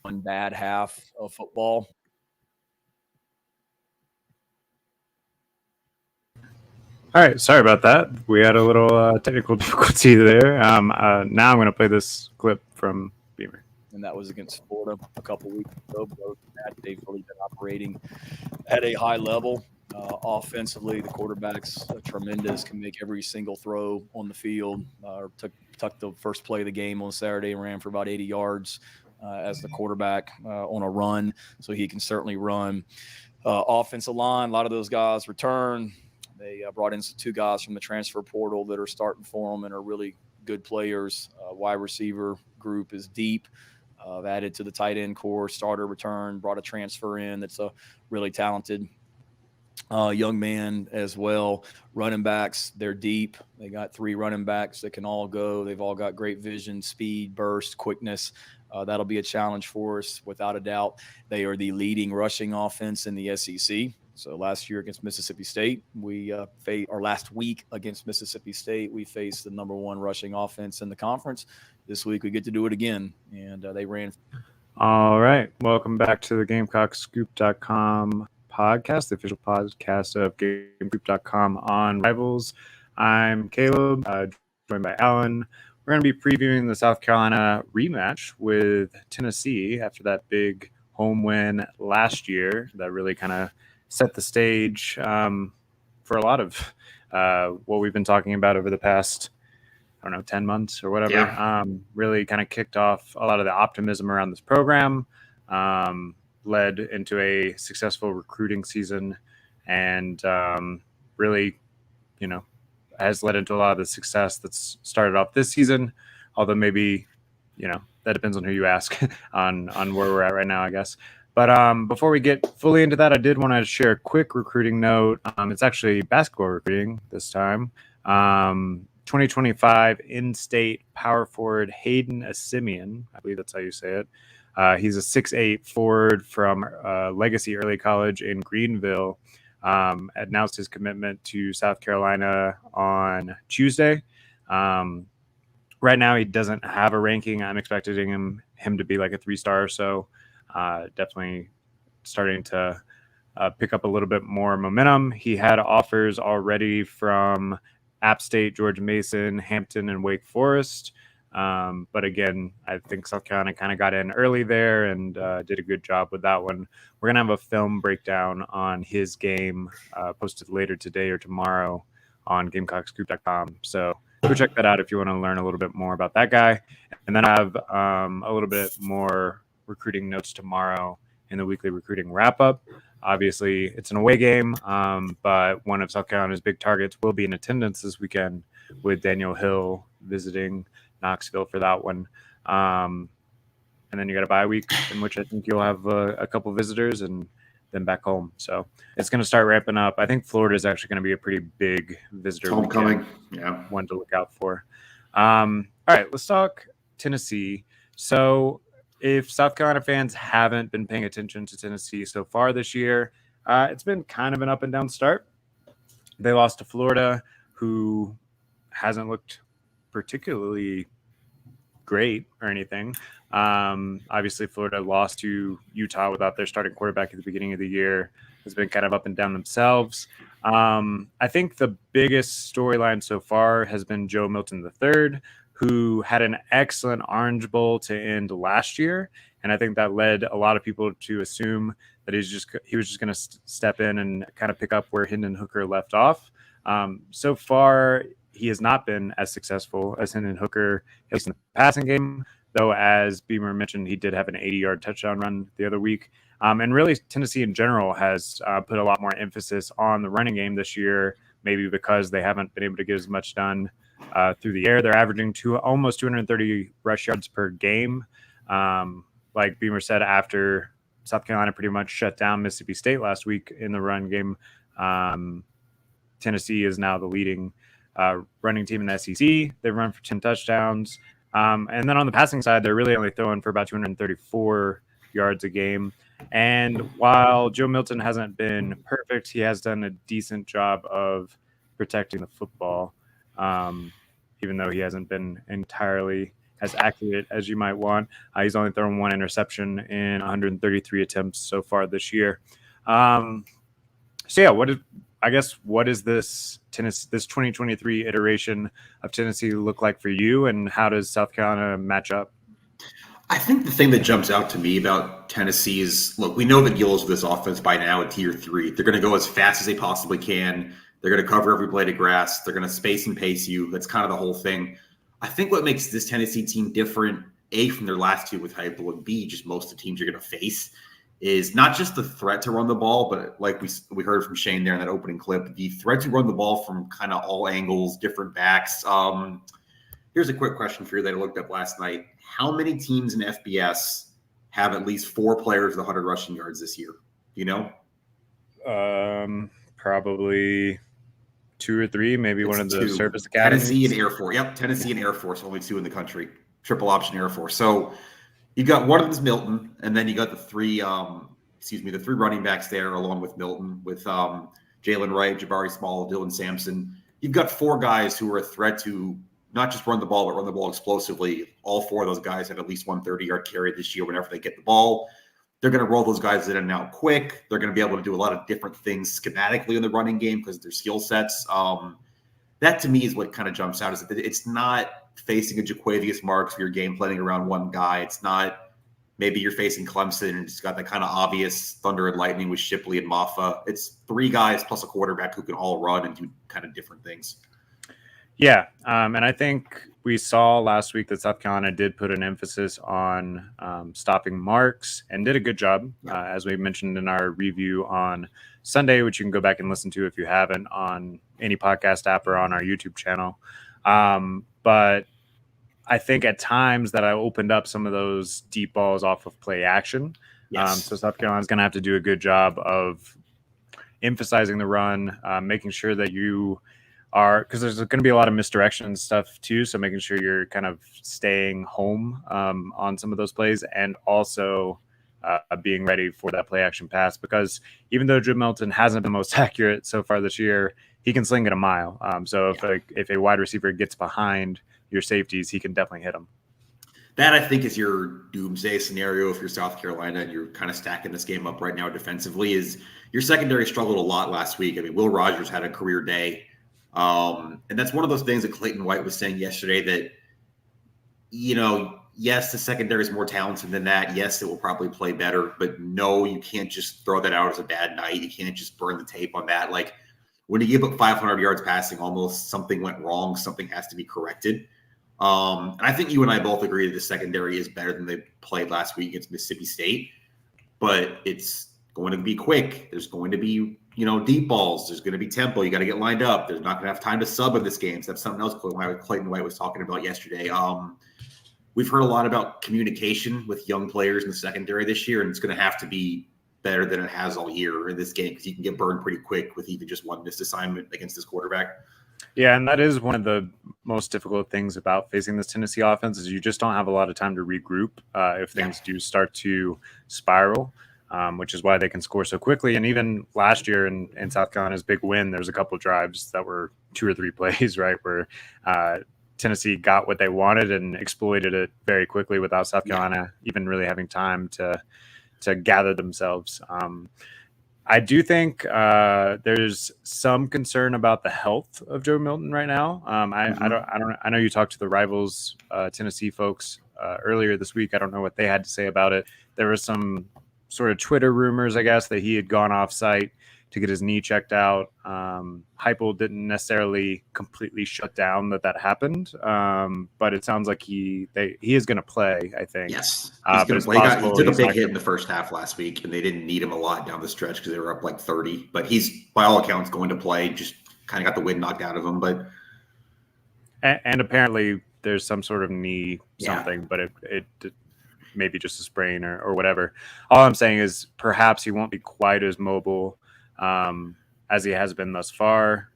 one bad half of football. All right, sorry about that. We had a little technical difficulty there. Now I'm going to play this clip from Beamer. And that was against Florida a couple weeks ago. But other than that, they've really been operating at a high level. Offensively, the quarterback's tremendous, can make every single throw on the field. Took the first play of the game on Saturday and ran for about 80 yards as the quarterback on a run, so he can certainly run. Offensive line, a lot of those guys return. They brought in two guys from the transfer portal that are starting for them and are really good players. Wide receiver group is deep. Added to the tight end core, starter return, brought a transfer in that's a really talented young man as well. Running backs, they're deep. They got 3 running backs that can all go. They've all got great vision, speed, burst, quickness. That'll be a challenge for us, without a doubt. They are the leading rushing offense in the SEC. So last year against Mississippi State, or last week against Mississippi State, we faced the number 1 rushing offense in the conference. This week we get to do it again, and they ran. All right, welcome back to the GamecockScoop.com podcast, the official podcast of GameScoop.com on Rivals. I'm Caleb, joined by Alan. We're going to be previewing the South Carolina rematch with Tennessee after that big home win last year that really kind of set the stage for a lot of what we've been talking about over the past, 10 months or whatever. Yeah. Really kind of kicked off a lot of the optimism around this program, led into a successful recruiting season, and really, has led into a lot of the success that's started off this season, although maybe, that depends on who you ask on where we're at right now, I guess. But before we get fully into that, I did want to share a quick recruiting note. It's actually basketball recruiting this time. 2025 in-state power forward Hayden Asimian, I believe that's how you say it. He's a 6'8" forward from Legacy Early College in Greenville. Announced his commitment to South Carolina on Tuesday. Right now, he doesn't have a ranking. I'm expecting him to be like a 3-star or so. Definitely starting to pick up a little bit more momentum. He had offers already from App State, George Mason, Hampton, and Wake Forest. But again, I think South Carolina kind of got in early there and did a good job with that one. We're going to have a film breakdown on his game posted later today or tomorrow on GamecockScoop.com. So go check that out if you want to learn a little bit more about that guy. And then I have a little bit more recruiting notes tomorrow in the weekly recruiting wrap-up. Obviously, it's an away game, but one of South Carolina's big targets will be in attendance this weekend with Daniel Hill visiting Knoxville for that one. And then you got a bye week in which I think you'll have a couple visitors and then back home. So it's going to start ramping up. I think Florida is actually going to be a pretty big visitor homecoming. Weekend. Yeah. One to look out for. All right, let's talk Tennessee. So if South Carolina fans haven't been paying attention to Tennessee so far this year, it's been kind of an up and down start. They lost to Florida, who hasn't looked particularly great or anything. Obviously, Florida lost to Utah without their starting quarterback at the beginning of the year. Has been kind of up and down themselves. I think the biggest storyline so far has been Joe Milton III, who had an excellent Orange Bowl to end last year. And I think that led a lot of people to assume that he was just going to step in and kind of pick up where Hendon Hooker left off. So far, he has not been as successful as Hendon Hooker in the passing game, though, as Beamer mentioned, he did have an 80-yard touchdown run the other week. And really, Tennessee in general has put a lot more emphasis on the running game this year, maybe because they haven't been able to get as much done through the air. They're averaging almost 230 rush yards per game. Like Beamer said, after South Carolina pretty much shut down Mississippi State last week in the run game, Tennessee is now the leading running team in the SEC. They've run for 10 touchdowns. And then on the passing side, they're really only throwing for about 234 yards a game. And while Joe Milton hasn't been perfect, he has done a decent job of protecting the football, even though he hasn't been entirely as accurate as you might want. He's only thrown one interception in 133 attempts so far this year. So yeah, what is this 2023 iteration of Tennessee look like for you, and how does South Carolina match up? I think the thing that jumps out to me about Tennessee is, look, we know the Gills of this offense by now at tier 3. They're going to go as fast as they possibly can. They're going to cover every blade of grass. They're going to space and pace you. That's kind of the whole thing. I think what makes this Tennessee team different, A, from their last two with Heupel, and B, just most of the teams you're going to face, is not just the threat to run the ball, but like we heard from Shane there in that opening clip, the threat to run the ball from kind of all angles, different backs. Here's a quick question for you that I looked up last night. How many teams in FBS have at least 4 players with 100 rushing yards this year? You know? Probably 2 or 3, maybe It's one of the 2. service academies. Tennessee and Air Force. Yep, Tennessee and Air Force, only 2 in the country. Triple option Air Force. So you've got one of them is Milton, and then you got the 3 running backs there along with Milton, with Jalen Wright, Jabari Small, Dylan Sampson. You've got 4 guys who are a threat to not just run the ball, but run the ball explosively. All 4 of those guys have at least 130-yard carry this year whenever they get the ball. They're going to roll those guys in and out quick. They're going to be able to do a lot of different things schematically in the running game because of their skill sets. That, to me, is what kind of jumps out. Is that it's not facing a Jaquavius Marks where you're game planning around one guy. It's not maybe you're facing Clemson and it's got that kind of obvious thunder and lightning with Shipley and Maffa. It's 3 guys plus a quarterback who can all run and do kind of different things. Yeah, and I think we saw last week that South Carolina did put an emphasis on stopping Marks and did a good job, as we mentioned in our review on Sunday, which you can go back and listen to if you haven't on any podcast app or on our YouTube channel. But I think at times that I opened up some of those deep balls off of play action. Yes. So South Carolina's going to have to do a good job of emphasizing the run, making sure that you are, because there's going to be a lot of misdirection and stuff too. So making sure you're kind of staying home on some of those plays, and also being ready for that play action pass, because even though Joe Milton hasn't been most accurate so far this year, he can sling it a mile. So if a wide receiver gets behind your safeties, he can definitely hit them. That, I think, is your doomsday scenario if you're South Carolina and you're kind of stacking this game up right now defensively. Is your secondary struggled a lot last week. I mean, Will Rogers had a career day. And that's one of those things that Clayton White was saying yesterday that, yes, the secondary is more talented than that. Yes, it will probably play better, but no, you can't just throw that out as a bad night. You can't just burn the tape on that. Like, when you give up 500 yards passing, almost something went wrong. Something has to be corrected. And I think you and I both agree that the secondary is better than they played last week against Mississippi State, but it's going to be quick. There's going to be, deep balls. There's going to be tempo. You got to get lined up. There's not going to have time to sub in this game. So that's something else Clayton White was talking about yesterday. We've heard a lot about communication with young players in the secondary this year, and it's going to have to be better than it has all year in this game, because you can get burned pretty quick with even just one missed assignment against this quarterback. Yeah, and that is one of the most difficult things about facing this Tennessee offense, is you just don't have a lot of time to regroup if things do start to spiral, which is why they can score so quickly. And even last year in South Carolina's big win, there was a couple of drives that were 2 or 3 plays, right, where Tennessee got what they wanted and exploited it very quickly without South Carolina even really having time to gather themselves. I do think there's some concern about the health of Joe Milton right now. I know you talked to the Rivals Tennessee folks earlier this week. I don't know what they had to say about it. There was some sort of Twitter rumors, I guess, that he had gone off site to get his knee checked out. Heupel didn't necessarily completely shut down that happened, but it sounds like he is going to play, I think. Yes, he's going to play. He took a big hit in the first half last week, and they didn't need him a lot down the stretch because they were up like 30. But he's, by all accounts, going to play. Just kind of got the wind knocked out of him. But and apparently there's some sort of knee something, but it maybe just a sprain or whatever. All I'm saying is perhaps he won't be quite as mobile as he has been thus far.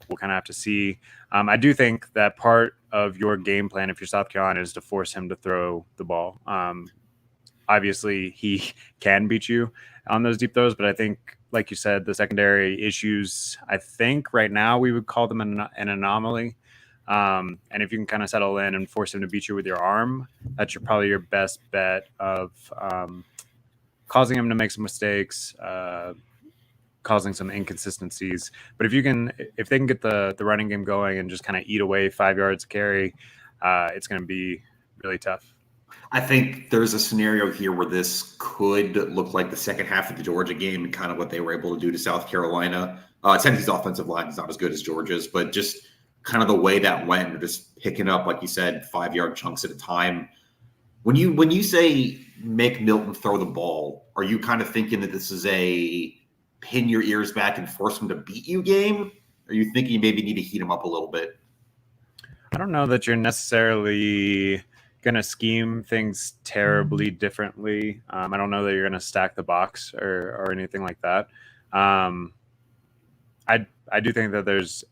We'll kind of have to see. I do think that part of your game plan, if you're South Carolina, is to force him to throw the ball. Obviously, he can beat you on those deep throws, but I think, like you said, the secondary issues, I think right now we would call them an anomaly. And if you can kind of settle in and force him to beat you with your arm, that's probably your best bet of causing him to make some mistakes, causing some inconsistencies. But if they can get the running game going and just kind of eat away 5 yards carry, it's going to be really tough. I think there's a scenario here where this could look like the second half of the Georgia game and kind of what they were able to do to South Carolina. Tennessee's offensive line is not as good as Georgia's, but just kind of the way that went, they're just picking up, like you said, 5-yard chunks at a time. When you say make Milton throw the ball, are you kind of thinking that this is a pin your ears back and force him to beat you game? Or are you thinking you maybe need to heat him up a little bit? I don't know that you're necessarily going to scheme things terribly differently. I don't know that you're going to stack the box or anything like that. I do think that there's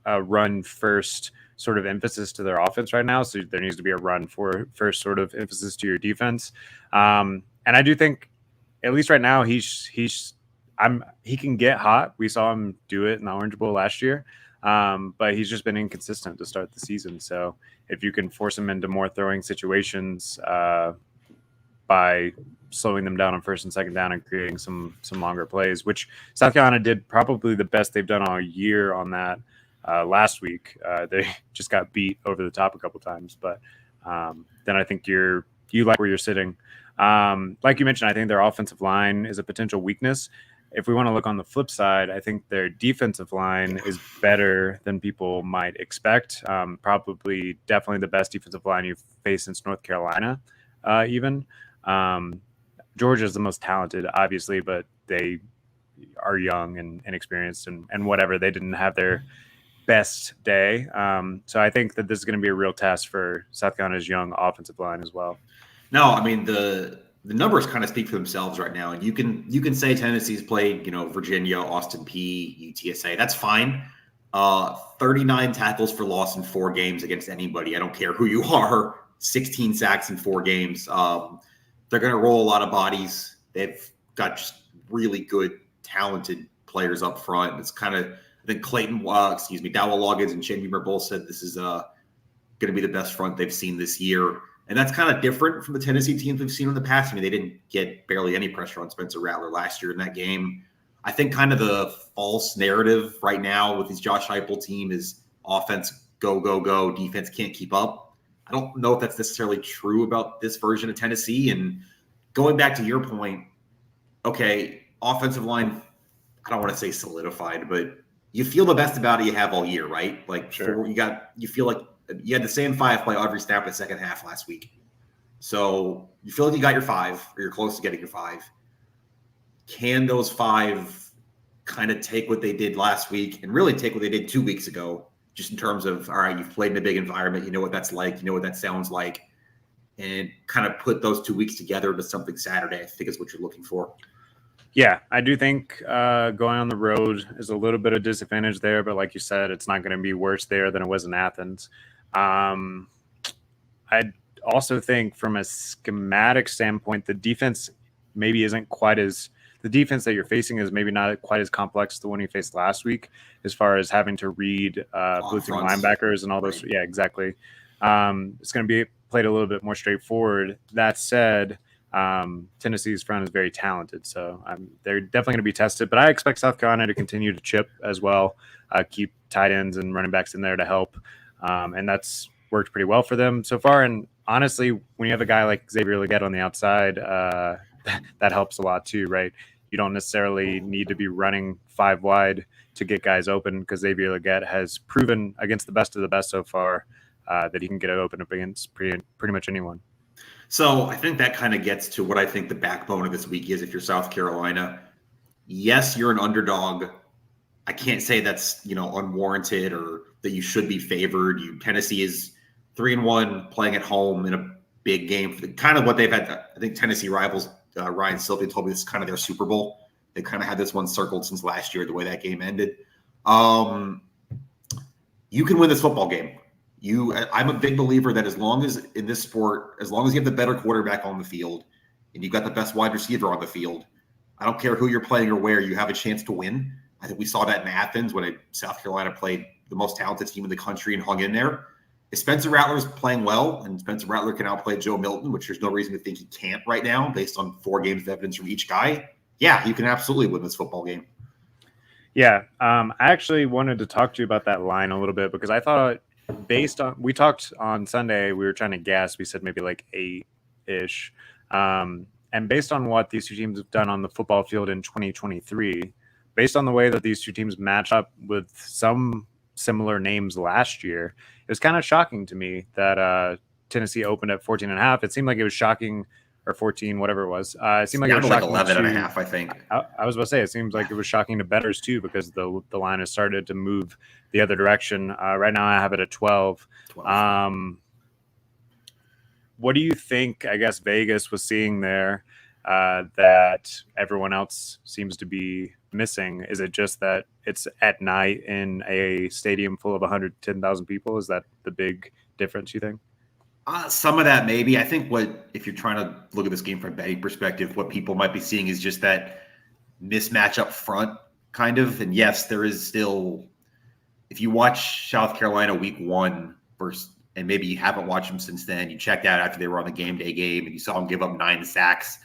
a run first sort of emphasis to their offense right now. So there needs to be a run for first sort of emphasis to your defense. And I do think, at least right now, he can get hot. We saw him do it in the Orange Bowl last year. But he's just been inconsistent to start the season. So if you can force him into more throwing situations by slowing them down on first and second down and creating some longer plays, which South Carolina did probably the best they've done all year on that last week. They just got beat over the top a couple times. But then I think you like where you're sitting. Like you mentioned, I think their offensive line is a potential weakness. If we want to look on the flip side, I think their defensive line is better than people might expect. Probably definitely the best defensive line you've faced since North Carolina, even. Georgia is the most talented, obviously, but they are young and inexperienced and whatever. They didn't have their best day. So I think that this is going to be a real test for South Carolina's young offensive line as well. No, I mean, the numbers kind of speak for themselves right now. And you can say Tennessee's played, Virginia, Austin P, UTSA. That's fine. 39 tackles for loss in 4 games against anybody. I don't care who you are. 16 sacks in 4 games. They're going to roll a lot of bodies. They've got just really good, talented players up front. It's kind of, I think Dowell Loggins and Shane Beamer both said this is going to be the best front they've seen this year. And that's kind of different from the Tennessee teams we've seen in the past. I mean, they didn't get barely any pressure on Spencer Rattler last year in that game. I think kind of the false narrative right now with this Josh Heupel team is offense, go, go, go, defense can't keep up. I don't know if that's necessarily true about this version of Tennessee. And going back to your point, okay, offensive line, I don't want to say solidified, but you feel the best about it you have all year, right? Like, sure. You feel like you had the same 5 play every snap in the second half last week. So you feel like you got your 5 or you're close to getting your 5. Can those 5 kind of take what they did last week and really take what they did 2 weeks ago, just in terms of, all right, you've played in a big environment. You know what that's like. You know what that sounds like. And kind of put those 2 weeks together to something Saturday, I think is what you're looking for. Yeah, I do think going on the road is a little bit of disadvantage there. But like you said, it's not going to be worse there than it was in Athens. I also think from a schematic standpoint, the defense maybe isn't quite as the defense that you're facing is maybe not quite as complex as the one you faced last week, as far as having to read blitzing linebackers and all those. Right. Yeah, exactly. It's going to be played a little bit more straightforward. That said, Tennessee's front is very talented, so they're definitely going to be tested. But I expect South Carolina to continue to chip as well, keep tight ends and running backs in there to help. And that's worked pretty well for them so far. And honestly, when you have a guy like Xavier Legette on the outside, that helps a lot too, right? You don't necessarily need to be running 5 wide to get guys open, because Xavier Legette has proven against the best of the best so far that he can get it open up against pretty much anyone. So I think that kind of gets to what I think the backbone of this week is if you're South Carolina. Yes, you're an underdog. I can't say that's, unwarranted or that you should be favored. Tennessee is 3-1 playing at home in a big game for kind of what they've had. I think Tennessee rivals, Ryan Sylvia told me this is kind of their Super Bowl. They kind of had this one circled since last year, the way that game ended. You can win this football game. I'm a big believer that as long as in this sport, as long as you have the better quarterback on the field and you've got the best wide receiver on the field, I don't care who you're playing or where, you have a chance to win. I think we saw that in Athens when South Carolina played the most talented team in the country and hung in there. If Spencer Rattler's playing well and Spencer Rattler can outplay Joe Milton, which there's no reason to think he can't right now based on 4 games of evidence from each guy, yeah, you can absolutely win this football game. Yeah, I actually wanted to talk to you about that line a little bit because I thought we talked on Sunday, we were trying to guess, we said maybe like 8-ish. And based on what these two teams have done on the football field in 2023, based on the way that these two teams match up with some similar names last year, it was kind of shocking to me that Tennessee opened at 14.5. It seemed like it was shocking, or 14, whatever it was. It seemed like Down it was to like shocking 11.5, I think. I was about to say, it seems like it was shocking to bettors too, because the line has started to move the other direction. Right now I have it at 12. 12. What do you think, I guess, Vegas was seeing there that everyone else seems to be missing? Is it just that it's at night in a stadium full of 110,000 people? Is that the big difference, you think? Some of that maybe. I think if you're trying to look at this game from a betting perspective, what people might be seeing is just that mismatch up front, kind of. And yes, there is still, if you watch South Carolina week 1 versus, and maybe you haven't watched them since then, you checked out after they were on the game day game and you saw them give up 9 sacks,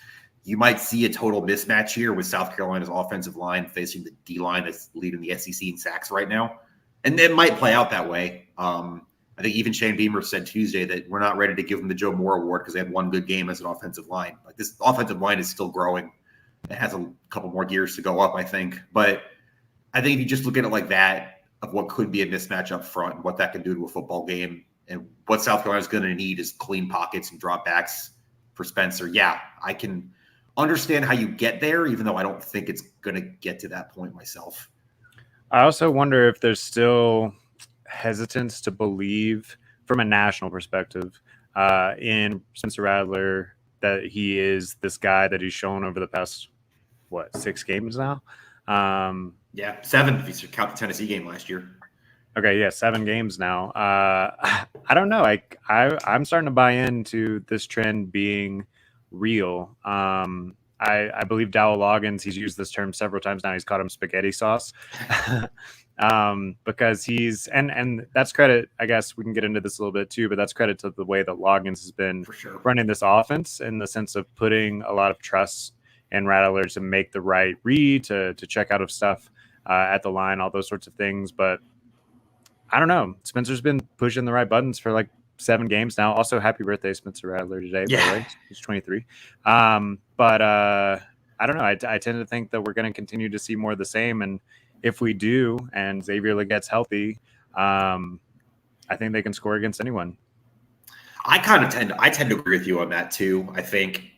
you might see a total mismatch here with South Carolina's offensive line facing the D line that's leading the SEC in sacks right now. And it might play out that way. I think even Shane Beamer said Tuesday that we're not ready to give them the Joe Moore Award because they had one good game as an offensive line. Like, this offensive line is still growing. It has a couple more gears to go up, I think. But I think if you just look at it like that, of what could be a mismatch up front and what that can do to a football game, and what South Carolina's going to need is clean pockets and dropbacks for Spencer. Yeah, I can understand how you get there, even though I don't think it's going to get to that point myself. I also wonder if there's still hesitance to believe from a national perspective in Spencer Rattler that he is this guy that he's shown over the past, 6 games now? Yeah, 7 if you count the Tennessee game last year. Okay, yeah, 7 games now. I don't know. I'm starting to buy into this trend being real. I believe Dowell Loggins, he's used this term several times now. He's called him spaghetti sauce. Because he's and that's credit, I guess we can get into this a little bit too, but that's credit to the way that Loggins has been For sure. running this offense, in the sense of putting a lot of trust in Rattler to make the right read, to check out of stuff at the line, all those sorts of things. But I don't know. Spencer's been pushing the right buttons for like 7 games now. Also, happy birthday, Spencer Rattler, today, by the way. He's 23. But I don't know. I tend to think that we're going to continue to see more of the same. And if we do, and Xavier gets healthy, I think they can score against anyone. I tend to agree with you on that too. I think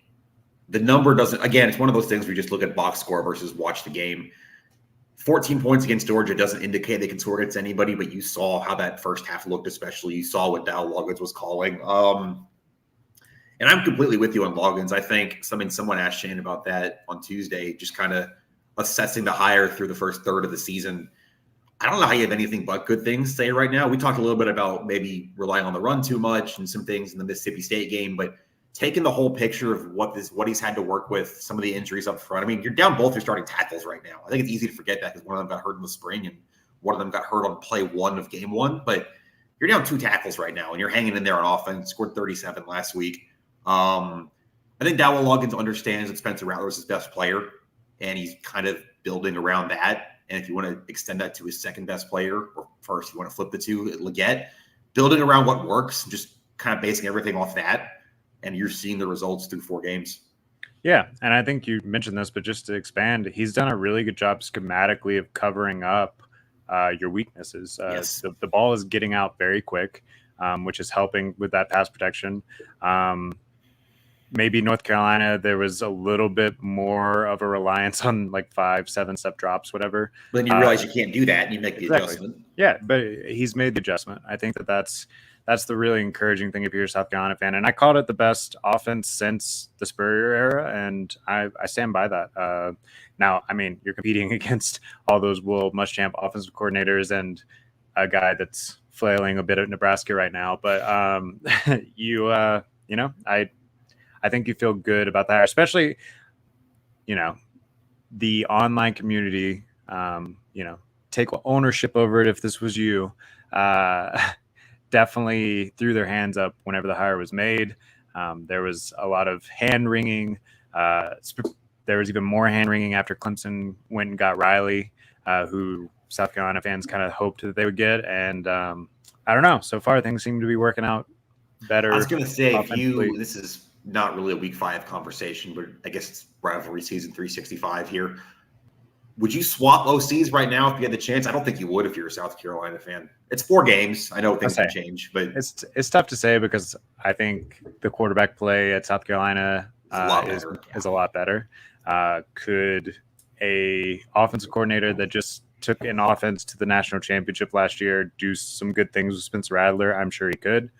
the number doesn't, again, it's one of those things where you just look at box score versus watch the game. 14 points against Georgia doesn't indicate they can score against anybody, but you saw how that first half looked, especially. You saw what Dowell Loggins was calling. And I'm completely with you on Loggins. I think someone asked Shane about that on Tuesday, just kind of assessing the hire through the first third of the season. I don't know how you have anything but good things to say right now. We talked a little bit about maybe relying on the run too much and some things in the Mississippi State game, but taking the whole picture of what he's had to work with, some of the injuries up front. I mean, you're down both your starting tackles right now. I think it's easy to forget that because one of them got hurt in the spring and one of them got hurt on play 1 of game 1. But you're down 2 tackles right now, and you're hanging in there on offense. Scored 37 last week. I think Dowell Loggins understands that Spencer Rattler is his best player, and he's kind of building around that. And if you want to extend that to his second best player, or first you want to flip the two, Leggett, building around what works, just kind of basing everything off that. And you're seeing the results through 4 games. Yeah, and I think you mentioned this, but just to expand, he's done a really good job schematically of covering up your weaknesses. Yes. The ball is getting out very quick, which is helping with that pass protection. Maybe North Carolina, there was a little bit more of a reliance on like 5-7 step drops, whatever. But then you realize you can't do that, and you make the adjustment. Yeah, but he's made the adjustment. I think that's the really encouraging thing if you're a South Carolina fan. And I called it the best offense since the Spurrier era, and I stand by that. Now, I mean, you're competing against all those Will Muschamp offensive coordinators and a guy that's flailing a bit at Nebraska right now. But I think you feel good about that, especially, the online community, take ownership over it if this was you, definitely threw their hands up whenever the hire was made. There was a lot of hand wringing. There was even more hand wringing after Clemson went and got Riley, who South Carolina fans kind of hoped that they would get. And I don't know. So far, things seem to be working out better. I was going to say, this is not really a week 5 conversation, but I guess it's rivalry season 365 here. Would you swap OCs right now if you had the chance? I don't think you would if you're a South Carolina fan. It's 4 games. I know things can change, but it's tough to say because I think the quarterback play at South Carolina is a lot better. Could a offensive coordinator that just took an offense to the national championship last year do some good things with Spencer Rattler? I'm sure he could.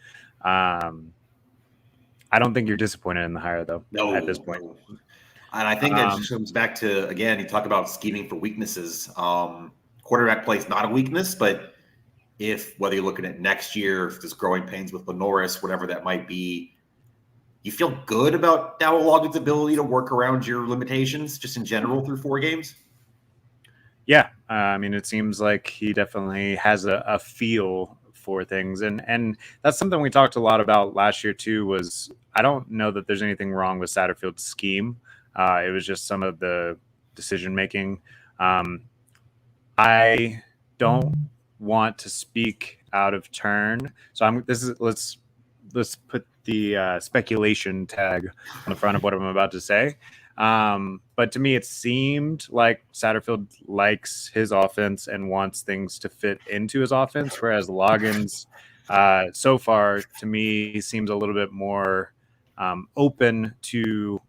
I don't think you're disappointed in the hire, though, at this point. No. And I think that just comes back to, again, you talk about scheming for weaknesses. Quarterback play is not a weakness, but whether you're looking at next year, if there's growing pains with Lenoris, whatever that might be, you feel good about Dowell Loggins' ability to work around your limitations just in general through 4 games? Yeah. I mean, it seems like he definitely has a feel for things. And that's something we talked a lot about last year, too, was I don't know that there's anything wrong with Satterfield's scheme. It was just some of the decision-making. I don't want to speak out of turn. So let's put the speculation tag on the front of what I'm about to say. But to me, it seemed like Satterfield likes his offense and wants things to fit into his offense, whereas Loggins, so far, to me, seems a little bit more open to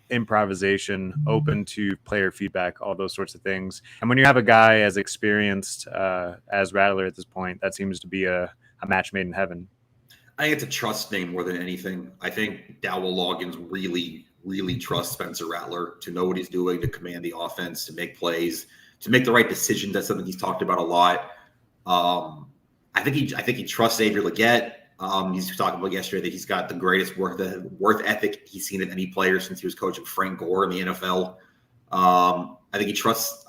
improvisation, open to player feedback, all those sorts of things. And when you have a guy as experienced as Rattler at this point, that seems to be a match made in heaven. I think it's a trust thing more than anything. I think Dowell Loggins really, really trusts Spencer Rattler to know what he's doing, to command the offense, to make plays, to make the right decisions. That's something he's talked about a lot. I think he trusts Xavier Legette. He's talking about yesterday that he's got the greatest work ethic he's seen in any player since he was coaching Frank Gore in the NFL. I think he trusts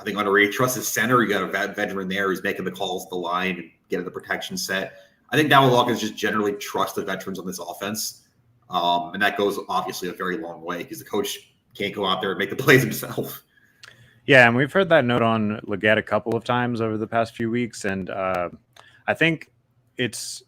his center. You got a veteran there who's making the calls, the line, and getting the protection set. I think Dowell Loggins just generally trusts the veterans on this offense. And that goes obviously a very long way because the coach can't go out there and make the plays himself. Yeah, and we've heard that note on Legette a couple of times over the past few weeks. And I think it's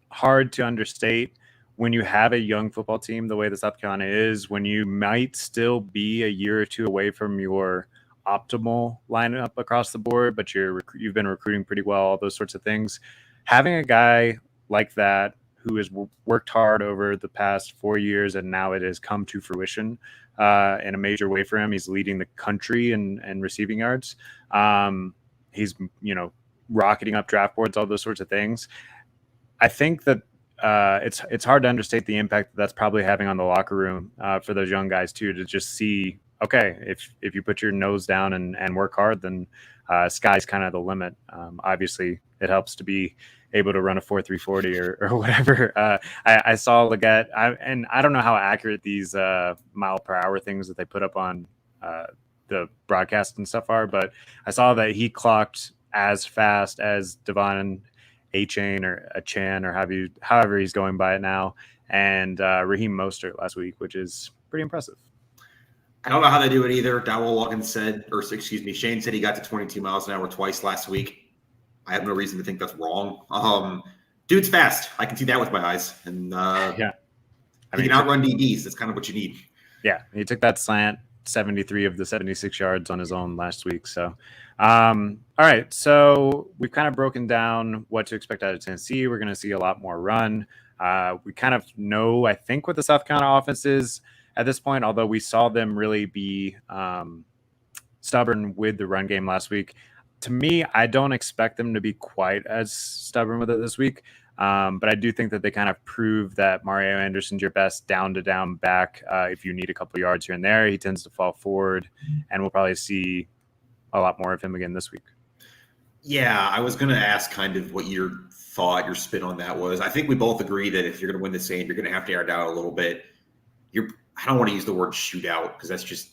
hard to understate when you have a young football team the way the South Carolina is, when you might still be a year or two away from your optimal lineup across the board, but you've been recruiting pretty well, all those sorts of things. Having a guy like that who has worked hard over the past 4 years and now it has come to fruition in a major way for him. He's leading the country in receiving yards. He's, rocketing up draft boards, all those sorts of things. I think that it's hard to understate the impact that's probably having on the locker room for those young guys too, to just see, okay, if you put your nose down and work hard, then sky's kind of the limit. Obviously, it helps to be able to run a 4.340 or whatever. I saw Legette, and I don't know how accurate these mile per hour things that they put up on the broadcast and stuff are, but I saw that he clocked as fast as Devon Achane or Achan or however he's going by it now, and Raheem Mostert last week, which is pretty impressive. I don't know how they do it either. Dowell Loggins Shane said he got to 22 miles an hour twice last week. I have no reason to think that's wrong. Dude's fast. I can see that with my eyes. And he can outrun DBs. That's kind of what you need. Yeah, he took that slant 73 of the 76 yards on his own last week. So, all right. So we've kind of broken down what to expect out of Tennessee. We're going to see a lot more run. We kind of know, I think, what the South Carolina offense is at this point, although we saw them really be stubborn with the run game last week. To me, I don't expect them to be quite as stubborn with it this week. But I do think that they kind of prove that Mario Anderson's your best down-to-down back. If you need a couple yards here and there, he tends to fall forward, and we'll probably see a lot more of him again this week. Yeah, I was going to ask kind of what your spin on that was. I think we both agree that if you're going to win this game, you're going to have to air it out a little bit. I don't want to use the word shootout because that's just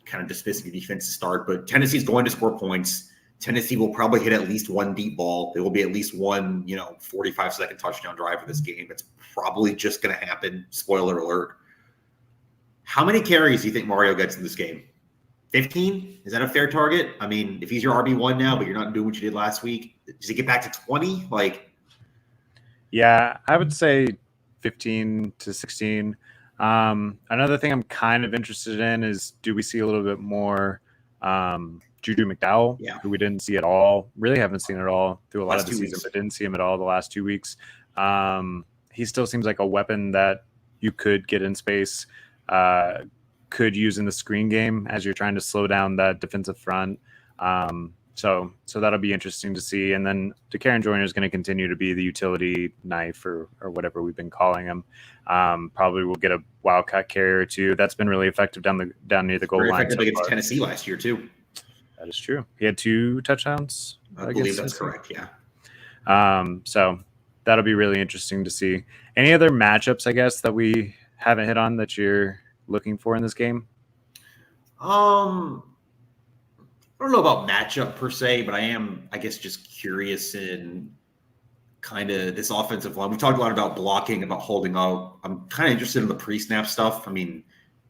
kind of dismissing the defense to start, but Tennessee's going to score points. Tennessee will probably hit at least one deep ball. There will be at least one, 45-second touchdown drive for this game. It's probably just going to happen. Spoiler alert. How many carries do you think Mario gets in this game? 15? Is that a fair target? I mean, if he's your RB1 now, but you're not doing what you did last week, does he get back to 20? Yeah, I would say 15 to 16. Another thing I'm kind of interested in is, do we see a little bit more Juju McDowell, Yeah. who we didn't see at all, really haven't seen at all through a lot of the season, weeks. but didn't see him at all the last 2 weeks. He still seems like a weapon that you could get in space, could use in the screen game as you're trying to slow down that defensive front. So that'll be interesting to see. And then DeCarron Joyner is going to continue to be the utility knife or whatever we've been calling him. Probably will get a wildcat carry or two. That's been really effective down near the goal Very line. effective against Tennessee last year too. That is true. He had 2 touchdowns. I believe that's correct. Yeah. So that'll be really interesting to see. Any other matchups, I guess, that we haven't hit on that you're looking for in this game? I don't know about matchup per se, but I am, I guess, just curious in kind of this offensive line. We talked a lot about blocking, about holding out. I'm kind of interested in the pre-snap stuff. I mean,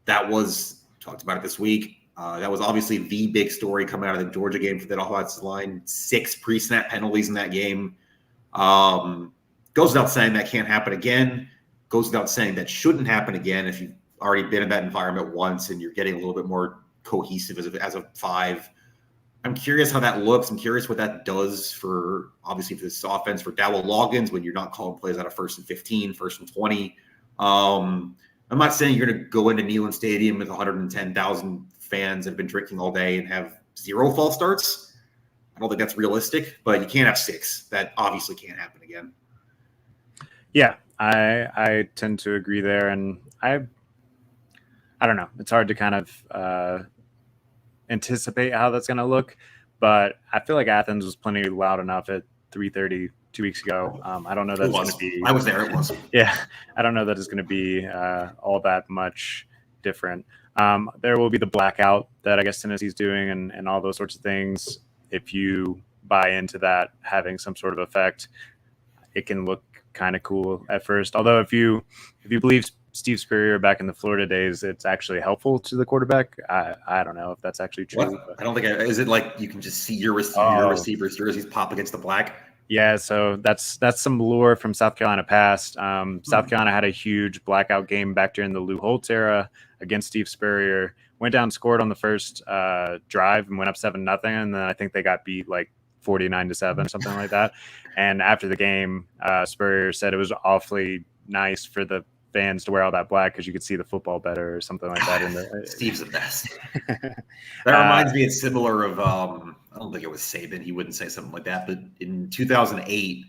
that was talked about it this week. That was obviously the big story coming out of the Georgia game for that offensive line. 6 pre-snap penalties in that game. Goes without saying that can't happen again. Goes without saying that shouldn't happen again if you've already been in that environment once and you're getting a little bit more cohesive as a 5. I'm curious how that looks. I'm curious what that does for, obviously, for this offense, for Dowell Loggins when you're not calling plays out of 1st and 15, 1st and 20. I'm not saying you're going to go into Neyland Stadium with 110,000 fans that have been drinking all day and have 0 false starts. I don't think that's realistic, but you can't have 6. That obviously can't happen again. Yeah, I tend to agree there. And I don't know. It's hard to kind of anticipate how that's going to look, but I feel like Athens was plenty loud enough at 3:30 2 weeks ago. I don't know that it's going to be. I was there. It was. Yeah, I don't know that it's going to be all that much different. There will be the blackout that I guess Tennessee's doing, and all those sorts of things. If you buy into that having some sort of effect, it can look kind of cool at first. Although if you believe Steve Spurrier back in the Florida days, it's actually helpful to the quarterback. I don't know if that's actually true. I don't think is it like you can just see your receivers' jerseys pop against the black? Yeah, so that's some lore from South Carolina past. South Carolina had a huge blackout game back during the Lou Holtz era against Steve Spurrier. Went down, scored on the first drive, and went up 7-0. And then I think they got beat like 49-7 or something like that. And after the game, Spurrier said it was awfully nice for the fans to wear all that black because you could see the football better or something like that. Steve's the best. That reminds me, it's similar of I don't think it was Saban. He wouldn't say something like that. But in 2008,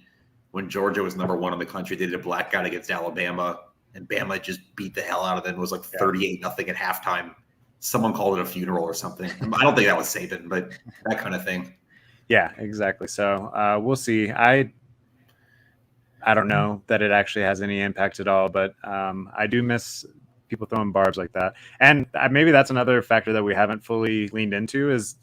when Georgia was number 1 in the country, they did a blackout against Alabama, and Bama just beat the hell out of them. It was like 38-0 at halftime. Someone called it a funeral or something. I don't think that was Saban, but that kind of thing. Yeah, exactly. So we'll see. I don't know that it actually has any impact at all, but I do miss people throwing barbs like that. And maybe that's another factor that we haven't fully leaned into is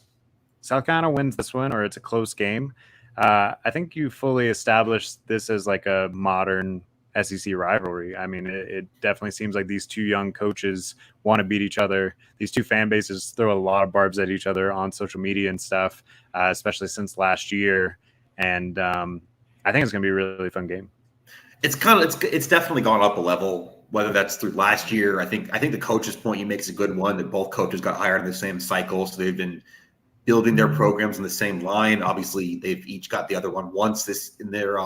South Carolina wins this one or it's a close game. I think you fully established this as like a modern SEC rivalry. I mean, it definitely seems like these 2 young coaches want to beat each other. These 2 fan bases throw a lot of barbs at each other on social media and stuff, especially since last year. And I think it's going to be a really fun game. It's definitely gone up a level, whether that's through last year. I think the coach's point you make is a good one, that both coaches got hired in the same cycle. So they've been building their programs in the same line. Obviously, they've each got the other one once in their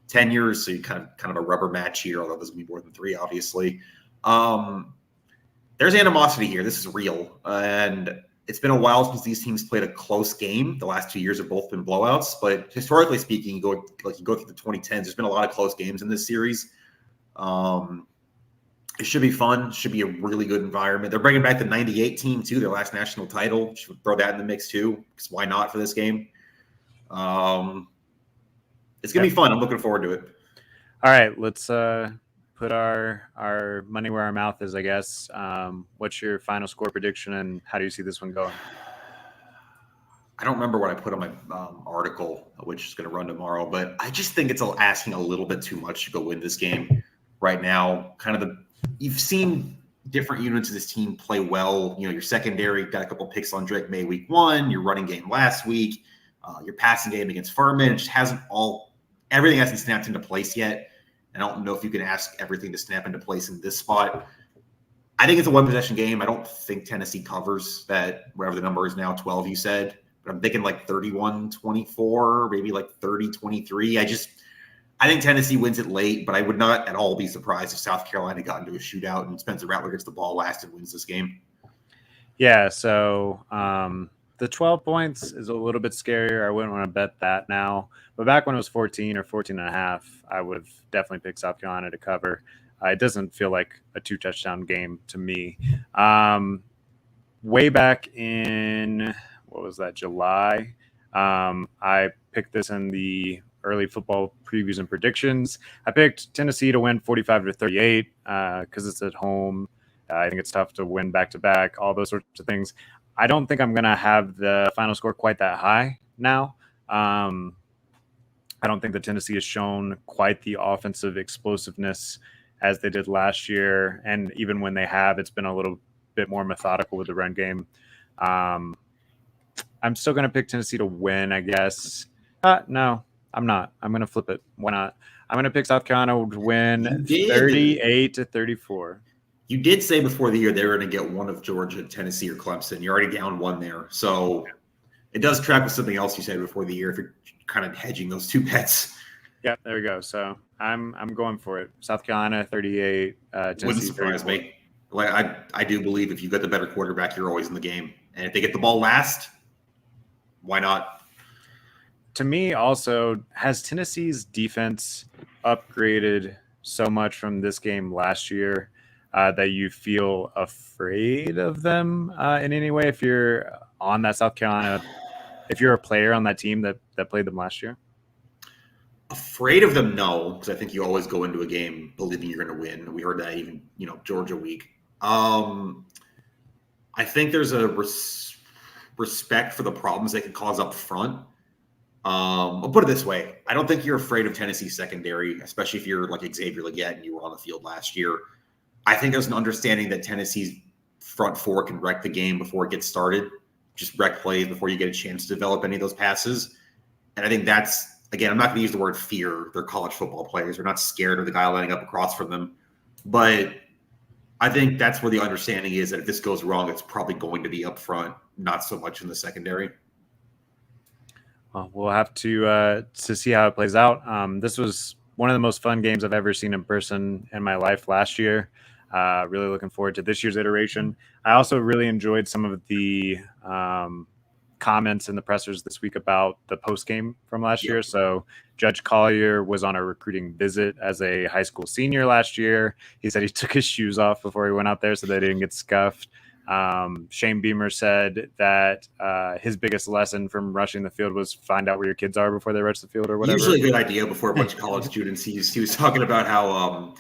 tenures. So you kind of a rubber match here, although there's going to be more than 3, obviously. There's animosity here. This is real. And it's been a while since these teams played a close game. The last 2 years have both been blowouts, but historically speaking, you go through the 2010s. There's been a lot of close games in this series. It should be fun. Should be a really good environment. They're bringing back the '98 team too, their last national title. Should throw that in the mix too, because why not for this game? It's gonna be fun. I'm looking forward to it. All right, let's put our money where our mouth is, I guess. What's your final score prediction, and how do you see this one going? I don't remember what I put on my article, which is going to run tomorrow, but I just think it's asking a little bit too much to go win this game right now. You've seen different units of this team play well. Your secondary got a couple picks on Drake May week 1, your running game last week, your passing game against Furman. It just everything hasn't snapped into place yet. I don't know if you can ask everything to snap into place in this spot. I think it's a one possession game. I don't think Tennessee covers that, whatever the number is now, 12 you said. But I'm thinking like 31-24, maybe like 30-23. I think Tennessee wins it late, but I would not at all be surprised if South Carolina got into a shootout and Spencer Rattler gets the ball last and wins this game. Yeah, so the 12 points is a little bit scarier. I wouldn't want to bet that now. But back when it was 14 or 14 and a half, I would have definitely picked South Carolina to cover. It doesn't feel like a 2-touchdown game to me. Way back in, what was that, July, I picked this in the early football previews and predictions. I picked Tennessee to win 45-38 because it's at home. I think it's tough to win back-to-back, all those sorts of things. I don't think I'm going to have the final score quite that high now. I don't think that Tennessee has shown quite the offensive explosiveness as they did last year. And even when they have, it's been a little bit more methodical with the run game. I'm still going to pick Tennessee to win, I guess. No, I'm not. I'm going to flip it. Why not? I'm going to pick South Carolina to win 38-34. You did say before the year they were going to get one of Georgia, Tennessee, or Clemson. You're already down one there. So it does track with something else you said before the year if you're kind of hedging those two bets. Yeah, there we go. So I'm going for it. South Carolina 38. Tennessee wouldn't surprise 34. me. Like I do believe if you got the better quarterback, you're always in the game. And if they get the ball last, why not? To me, also, has Tennessee's defense upgraded so much from this game last year that you feel afraid of them in any way? If you're on that South Carolina, if you're a player on that team that played them last year? Afraid of them, no, because I think you always go into a game believing you're going to win. We heard that even, Georgia week. I think there's a respect for the problems they can cause up front. I'll put it this way. I don't think you're afraid of Tennessee's secondary, especially if you're like Xavier Legette and you were on the field last year. I think there's an understanding that Tennessee's front four can wreck the game before it gets started, just wreck plays before you get a chance to develop any of those passes. And I think that's, again, I'm not going to use the word fear. They're college football players. They're not scared of the guy lining up across from them. But I think that's where the understanding is that if this goes wrong, it's probably going to be up front, not so much in the secondary. Well, we'll have to see how it plays out. This was one of the most fun games I've ever seen in person in my life last year. Really looking forward to this year's iteration. I also really enjoyed some of the comments in the pressers this week about the post game from last year. So Judge Collier was on a recruiting visit as a high school senior last year. He said he took his shoes off before he went out there so they didn't get scuffed. Shane Beamer said that his biggest lesson from rushing the field was find out where your kids are before they rush the field or whatever. Usually a good idea before a bunch of college students. He was talking about how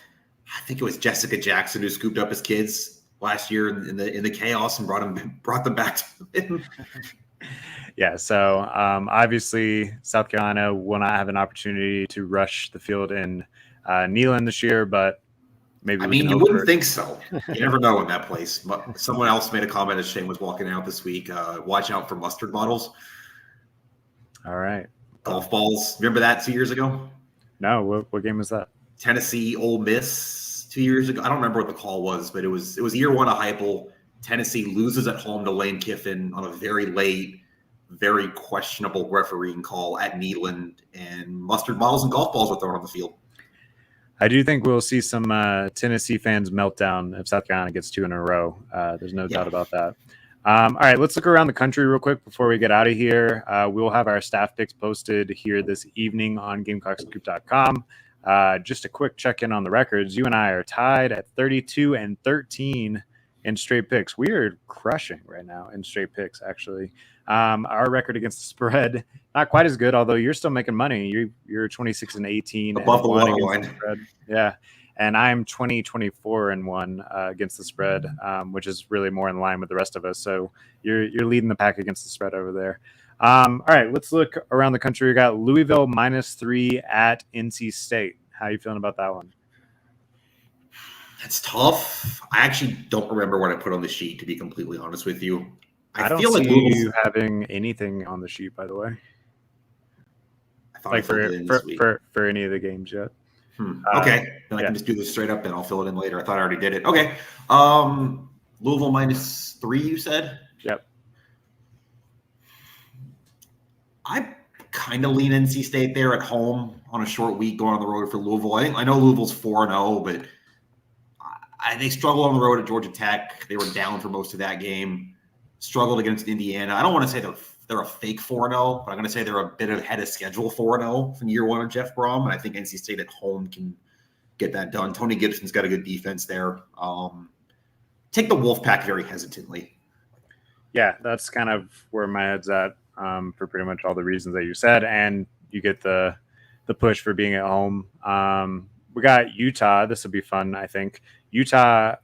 I think it was Jessica Jackson who scooped up his kids last year in the chaos and brought them back to him. Yeah, so obviously South Carolina will not have an opportunity to rush the field in Neyland this year, but maybe you wouldn't think so. You never know in that place. Someone else made a comment as Shane was walking out this week. Watch out for mustard bottles. All right. Golf balls. Remember that 2 years ago? No, what game was that? Tennessee Ole Miss 2 years ago. I don't remember what the call was, but it was year one of Heupel. Tennessee loses at home to Lane Kiffin on a very late, very questionable refereeing call at Neyland, and mustard bottles and golf balls were thrown on the field. I do think we'll see some Tennessee fans meltdown if South Carolina gets 2 in a row. There's no doubt about that. All right, let's look around the country real quick before we get out of here. We'll have our staff picks posted here this evening on GamecockScoop.com. Just a quick check-in on the records. You and I are tied at 32-13 in straight picks. We are crushing right now in straight picks, actually. Our record against the spread, not quite as good, although you're still making money. You're 26-18 above the water line. Yeah. And I'm 20-24-1 against the spread, which is really more in line with the rest of us. So you're leading the pack against the spread over there. All right, let's look around the country. We got Louisville -3 at NC State. How are you feeling about that one? That's tough. I actually don't remember what I put on the sheet, to be completely honest with you. I don't feel like see Louisville's. you having anything on the sheet, by the way, I thought I like filled for it in for this week. for any of the games yet. Okay, then I yeah. can just do this straight up. Then I'll fill it in later. I thought I already did it. Okay. Louisville -3. You said. Yep. I kind of lean NC State there at home on a short week going on the road for Louisville. I know Louisville's 4-0, but they struggled on the road at Georgia Tech. They were down for most of that game. Struggled against Indiana. I don't want to say they're a fake 4-0, but I'm going to say they're a bit ahead of schedule 4-0 from year one of Jeff Brom. And I think NC State at home can get that done. Tony Gibson's got a good defense there. Take the Wolfpack very hesitantly. Yeah, that's kind of where my head's at for pretty much all the reasons that you said. And you get the push for being at home. We got Utah. This will be fun, I think. Utah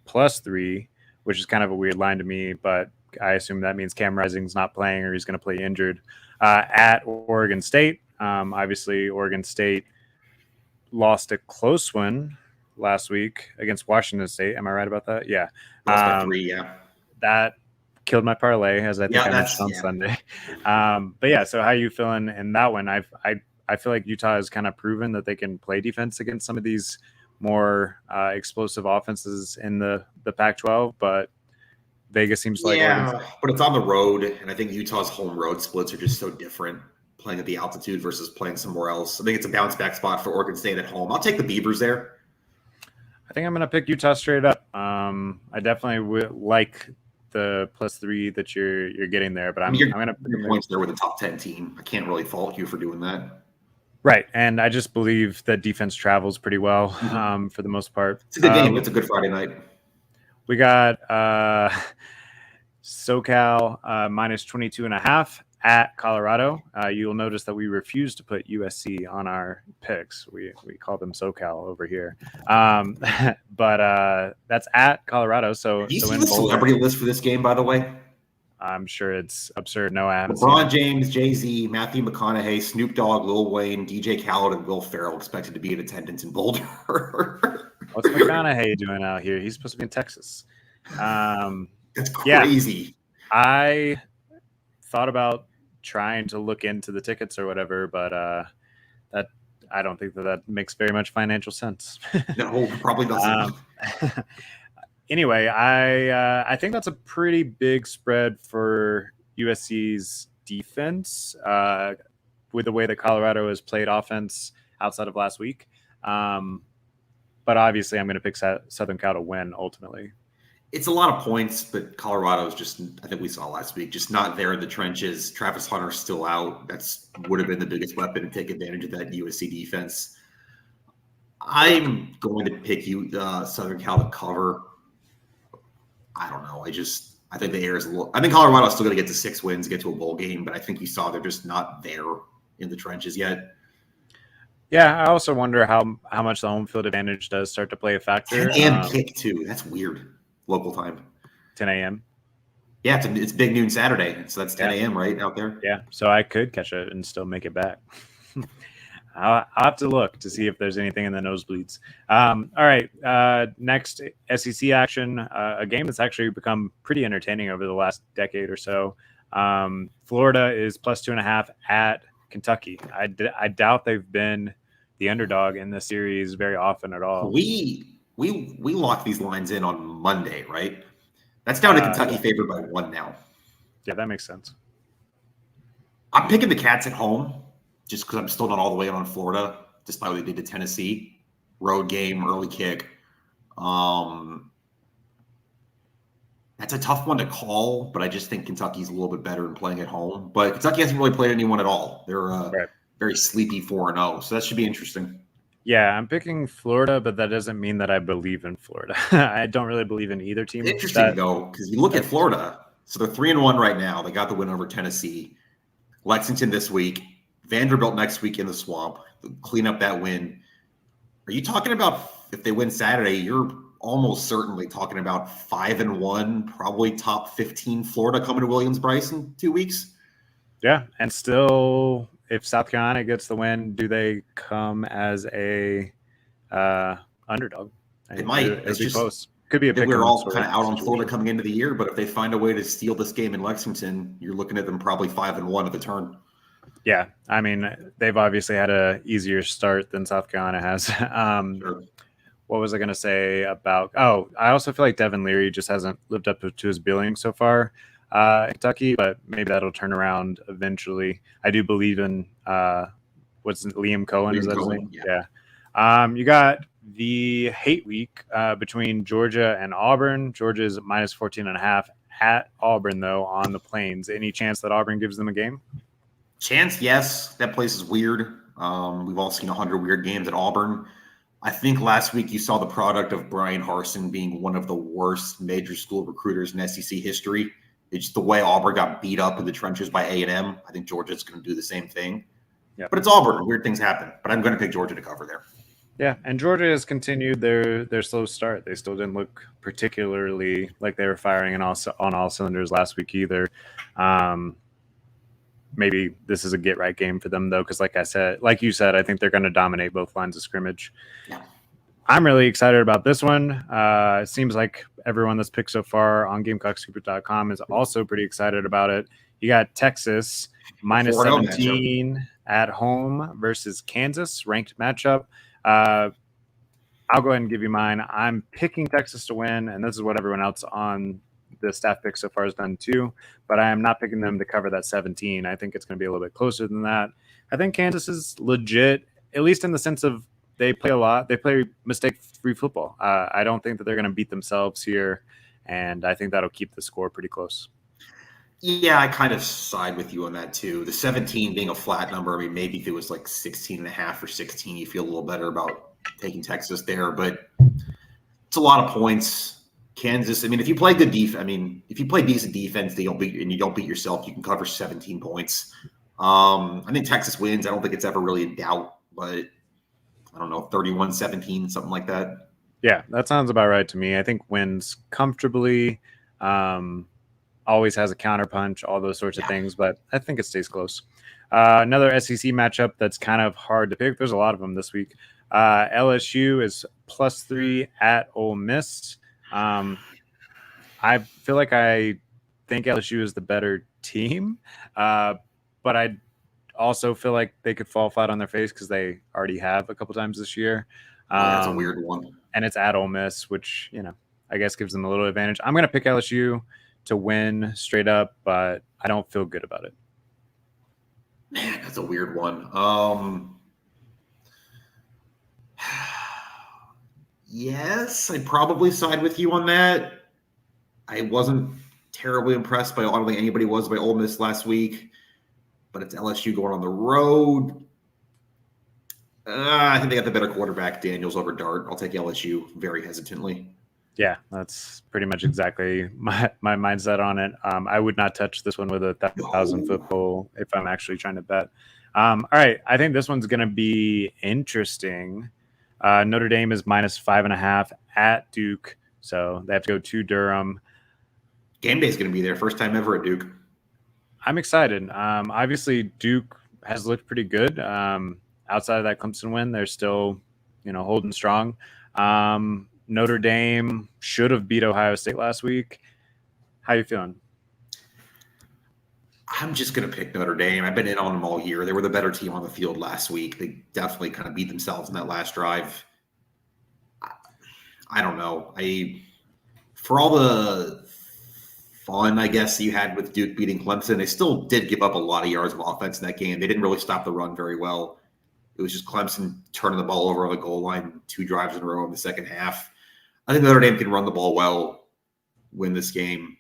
+3, which is kind of a weird line to me, but I assume that means Cam Rising's not playing or he's going to play injured. At Oregon State. Obviously, Oregon State lost a close one last week against Washington State. Am I right about that? Yeah. Lost by 3, yeah. That killed my parlay, as I think I mentioned on Sunday. But yeah, so how are you feeling in that one? I feel like Utah has kind of proven that they can play defense against some of these more explosive offenses in the Pac-12, but Vegas seems like but it's on the road, and I think Utah's home road splits are just so different playing at the altitude versus playing somewhere else. I think it's a bounce back spot for Oregon State at home. I'll take the Beavers there. I think I'm going to pick Utah straight up. I definitely would like the +3 that you're getting there, but I'm going to put your points there with a top 10 team. I can't really fault you for doing that. Right, and I just believe that defense travels pretty well for the most part. It's a good game. It's a good Friday night. We got SoCal -22.5 at Colorado. You'll notice that we refuse to put USC on our picks. We call them SoCal over here. But that's at Colorado. So, do you see the celebrity list for this game, by the way? I'm sure it's absurd. No, I haven't LeBron James, Jay-Z, Matthew McConaughey, Snoop Dogg, Lil Wayne, DJ Khaled, and Will Ferrell expected to be in attendance in Boulder. What's McConaughey doing out here? He's supposed to be in Texas. That's crazy. Yeah, I thought about trying to look into the tickets or whatever, but that I don't think that makes very much financial sense. No, probably doesn't. Anyway, I think that's a pretty big spread for USC's defense with the way that Colorado has played offense outside of last week. But obviously, I'm going to pick Southern Cal to win ultimately. It's a lot of points, but Colorado is just, I think we saw last week, just not there in the trenches. Travis Hunter's still out. That's would have been the biggest weapon to take advantage of that USC defense. I'm going to pick Southern Cal to cover. I don't know. I think the air is a little. I think Colorado's still going to get to 6 wins, get to a bowl game, but I think you saw they're just not there in the trenches yet. Yeah, I also wonder how much the home field advantage does start to play a factor. 10 a.m. kick too. That's weird. Local time. 10 a.m. Yeah, it's big noon Saturday, so that's 10 a.m. right out there. Yeah, so I could catch it and still make it back. I'll have to look to see if there's anything in the nosebleeds. All right, next SEC action, a game that's actually become pretty entertaining over the last decade or so. Florida is +2.5 at Kentucky. I doubt they've been the underdog in this series very often at all. We locked these lines in on Monday, right? That's down to Kentucky favored by 1 now. Yeah, that makes sense. I'm picking the Cats at home just because I'm still not all the way on Florida, despite what they did to Tennessee. Road game, early kick. That's a tough one to call, but I just think Kentucky's a little bit better in playing at home. But Kentucky hasn't really played anyone at all. They're very sleepy 4-0, so that should be interesting. Yeah, I'm picking Florida, but that doesn't mean that I believe in Florida. I don't really believe in either team. Interesting, though, because you look at Florida. So they're 3-1 right now. They got the win over Tennessee. Lexington this week. Vanderbilt next week in the Swamp. Clean up that win. Are you talking about if they win Saturday, you're almost certainly talking about 5-1, probably top 15 Florida coming to Williams-Brice in 2 weeks? Yeah, and still, if South Carolina gets the win, do they come as a underdog? It might. It'll It's be just close. Could be a that pick 'em we're all sort kind of of out on Florida situation. coming into the year, but if they find a way to steal this game in Lexington, you're looking at them probably 5-1 at the turn. Yeah, I mean, they've obviously had a easier start than South Carolina has. Sure. What was I going to say about? Oh, I also feel like Devin Leary just hasn't lived up to his billing so far in Kentucky, but maybe that'll turn around eventually. I do believe in what's Liam Cohen? Is Liam that his Cohen, name? yeah. Yeah. You got the hate week between Georgia and Auburn. Georgia's minus 14.5 at Auburn, though, on the Plains. Any chance that Auburn gives them a game? Chance, yes. That place is weird. We've all seen 100 weird games at Auburn. I think last week you saw the product of Brian Harsin being one of the worst major school recruiters in SEC history. It's the way Auburn got beat up in the trenches by A&M. I think Georgia's going to do the same thing. Yeah. But it's Auburn. Weird things happen. But I'm going to pick Georgia to cover there. Yeah, and Georgia has continued their slow start. They still didn't look particularly like they were firing on all cylinders last week either. Maybe this is a get right game for them though, because like you said, I think they're going to dominate both lines of scrimmage. Yeah. I'm really excited about this one. It seems like everyone that's picked so far on GamecockScoop.com is also pretty excited about it. You got Texas minus 17 at home versus Kansas, ranked matchup. I'll go ahead and give you mine. I'm picking Texas to win, and this is what everyone else on the staff pick so far has done too, but I am not picking them to cover that 17. I think it's going to be a little bit closer than that. I think Kansas is legit, at least in the sense of they play a lot. They play mistake-free football. I don't think that they're going to beat themselves here, and I think that'll keep the score pretty close. Yeah, I kind of side with you on that too. The 17 being a flat number. I mean, maybe if it was like 16.5 or 16, you feel a little better about taking Texas there, but it's a lot of points. Kansas, I mean, if you play good defense, if you play decent defense, you don't beat yourself, you can cover 17 points. I think Texas wins. I don't think it's ever really in doubt, but I don't know, 31-17, something like that. Yeah, that sounds about right to me. I think wins comfortably, always has a counterpunch, all those sorts of things, but I think it stays close. Another SEC matchup that's kind of hard to pick. There's a lot of them this week. LSU is +3 at Ole Miss. I feel like I think LSU is the better team, but I also feel like they could fall flat on their face because they already have a couple times this year. That's a weird one. And it's at Ole Miss, which, I guess gives them a little advantage. I'm going to pick LSU to win straight up, but I don't feel good about it. Man, that's a weird one. Yes, I'd probably side with you on that. I wasn't terribly impressed by, I don't think anybody was by Ole Miss last week, but it's LSU going on the road. I think they got the better quarterback, Daniels over Dart. I'll take LSU very hesitantly. Yeah, that's pretty much exactly my mindset on it. I would not touch this one with a 1,000-foot pole if I'm actually trying to bet. All right, I think this one's going to be interesting. Notre Dame is -5.5 at Duke, so they have to go to Durham. Game day is going to be there. First time ever at Duke. I'm excited. Obviously, Duke has looked pretty good. Outside of that Clemson win, they're still, holding strong. Notre Dame should have beat Ohio State last week. How you feeling? I'm just going to pick Notre Dame. I've been in on them all year. They were the better team on the field last week. They definitely kind of beat themselves in that last drive. I don't know. For all the fun, I guess, you had with Duke beating Clemson, they still did give up a lot of yards of offense in that game. They didn't really stop the run very well. It was just Clemson turning the ball over on the goal line 2 drives in a row in the second half. I think Notre Dame can run the ball well, win this game.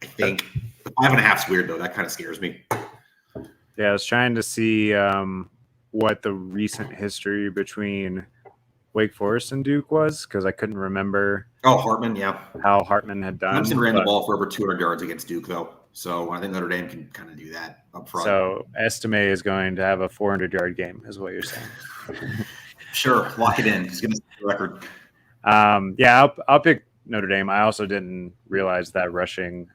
I think the 5.5's weird, though. That kind of scares me. Yeah, I was trying to see what the recent history between Wake Forest and Duke was because I couldn't remember. Oh, Hartman, yeah. How Hartman had done. Clemson ran the ball for over 200 yards against Duke, though. So I think Notre Dame can kind of do that up front. So Estime is going to have a 400-yard game, is what you're saying. Sure, lock it in. He's going to set the record. Yeah, I'll pick Notre Dame. I also didn't realize that rushing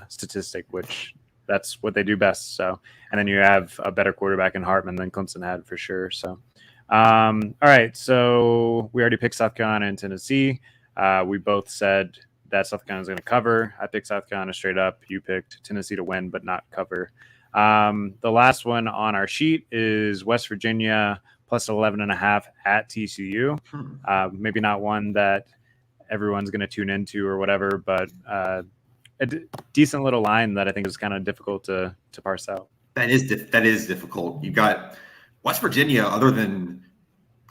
statistic, which that's what they do best. So, and then you have a better quarterback in Hartman than Clemson had for sure. So, all right. So we already picked South Carolina and Tennessee. We both said that South Carolina is going to cover. I picked South Carolina straight up. You picked Tennessee to win, but not cover. The last one on our sheet is West Virginia plus 11.5 at TCU. Maybe not one that everyone's going to tune into or whatever, but a decent little line that I think is kind of difficult to parse out. That is difficult. You got West Virginia, other than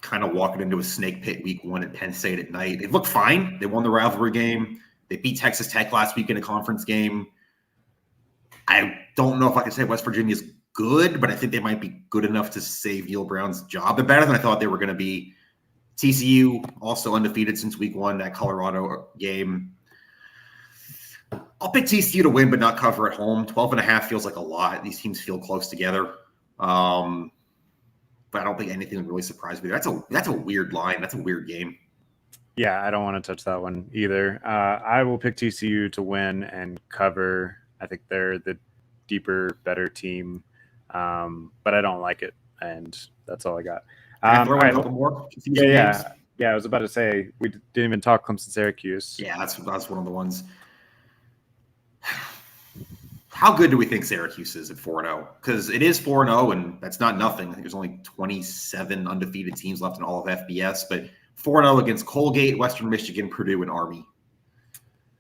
kind of walking into a snake pit week 1 at Penn State at night. They look fine. They won the rivalry game. They beat Texas Tech last week in a conference game. I don't know if I can say West Virginia's good, but I think they might be good enough to save Neil Brown's job. They're better than I thought they were going to be. TCU also undefeated since week 1, that Colorado game. I'll pick TCU to win, but not cover at home. 12.5 feels like a lot. These teams feel close together. But I don't think anything would really surprise me. That's a weird line. That's a weird game. Yeah, I don't want to touch that one either. I will pick TCU to win and cover. I think they're the deeper, better team, but I don't like it, and that's all I got. Can I throw in a couple more? Yeah. I was about to say we didn't even talk Clemson-Syracuse. Yeah, that's one of the ones. How good do we think Syracuse is at 4-0? Because it is 4-0, and that's not nothing. I think there's only 27 undefeated teams left in all of FBS, but 4-0 against Colgate, Western Michigan, Purdue, and Army.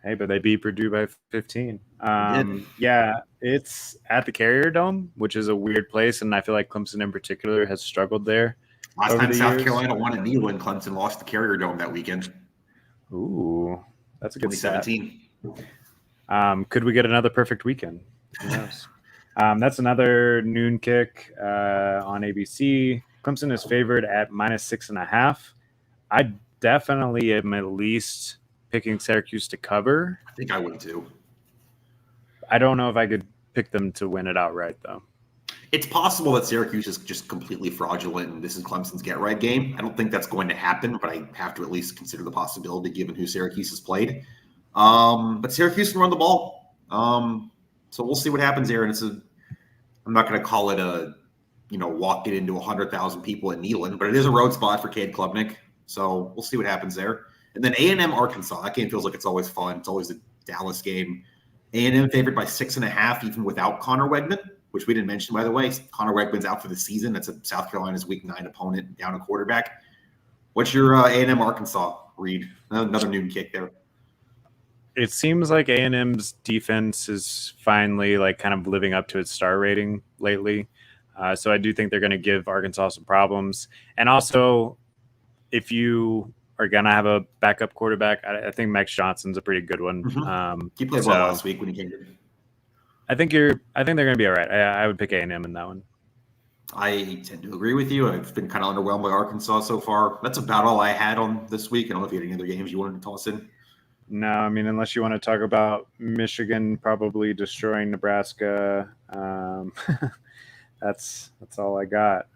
Hey, but they beat Purdue by 15. Yeah, it's at the Carrier Dome, which is a weird place, and I feel like Clemson in particular has struggled there. Last time South Carolina won at Neyland, Clemson lost the Carrier Dome that weekend. Ooh, that's a good 2017. Could we get another perfect weekend? Who knows? That's another noon kick on ABC. Clemson is favored at -6.5. I definitely am at least picking Syracuse to cover. I think I would too. I don't know if I could pick them to win it outright, though. It's possible that Syracuse is just completely fraudulent and this is Clemson's get-right game. I don't think that's going to happen, but I have to at least consider the possibility given who Syracuse has played. But Syracuse can run the ball. So we'll see what happens there. And I'm not going to call it walking into 100,000 people at Neyland, but it is a road spot for Cade Klubnik. So we'll see what happens there. And then A&M Arkansas. That game feels like it's always fun. It's always a Dallas game. A&M favored by 6.5, even without Connor Wegman, which we didn't mention, by the way. Connor Wegman's out for the season. That's a South Carolina's Week 9 opponent, down a quarterback. What's your A&M Arkansas read? Another noon kick there. It seems like A&M's defense is finally kind of living up to its star rating lately. So I do think they're going to give Arkansas some problems. And also, if you are going to have a backup quarterback, I think Max Johnson's a pretty good one. Mm-hmm. He played well last week when he came in. I think they're going to be all right. I would pick A&M in that one. I tend to agree with you. I've been kind of underwhelmed by Arkansas so far. That's about all I had on this week. I don't know if you had any other games you wanted to toss in. No, I mean, unless you want to talk about Michigan probably destroying Nebraska. That's all I got.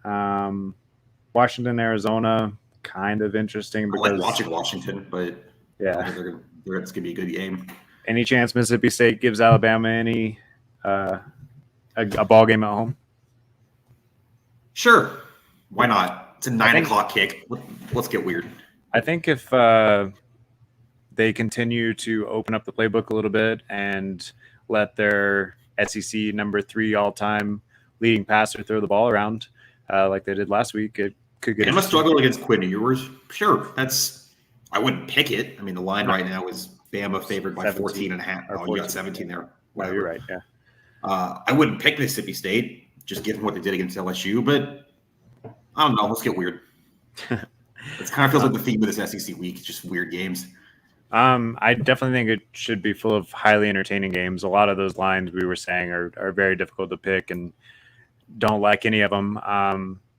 Washington, Arizona, kind of interesting. Because I like watching Washington, but yeah, it's going to be a good game. Any chance Mississippi State gives Alabama any a ball game at home? Sure. Why not? It's a 9 o'clock kick. Let's get weird. I think if they continue to open up the playbook a little bit and let their SEC number 3 all-time leading passer throw the ball around like they did last week, it could get. Bama struggled against Quinn Ewers. Sure, I wouldn't pick it. I mean, the line right now is Bama favored by 14.5. Oh, you got 17 there. Wow, you're right. Yeah. I wouldn't pick Mississippi State just given what they did against LSU, but I don't know. Let's get weird. It kind of feels like the theme of this SEC week. It's just weird games. I definitely think it should be full of highly entertaining games. A lot of those lines we were saying are very difficult to pick and don't like any of them.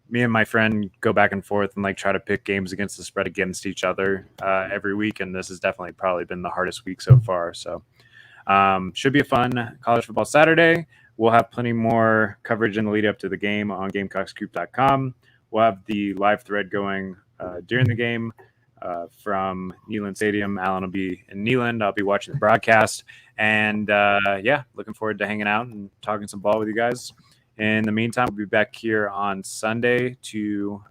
Me and my friend go back and forth and try to pick games against the spread against each other every week, and this has definitely probably been the hardest week so far. So should be a fun college football Saturday. We'll have plenty more coverage in the lead up to the game on GamecocksCoop.com. We'll have the live thread going during the game. from Neyland Stadium. Alan will be in Neyland. I'll be watching the broadcast. And looking forward to hanging out and talking some ball with you guys. In the meantime, we'll be back here on Sunday to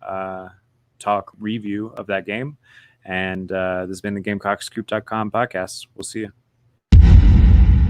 talk review of that game. And this has been the GamecockScoop.com podcast. We'll see you.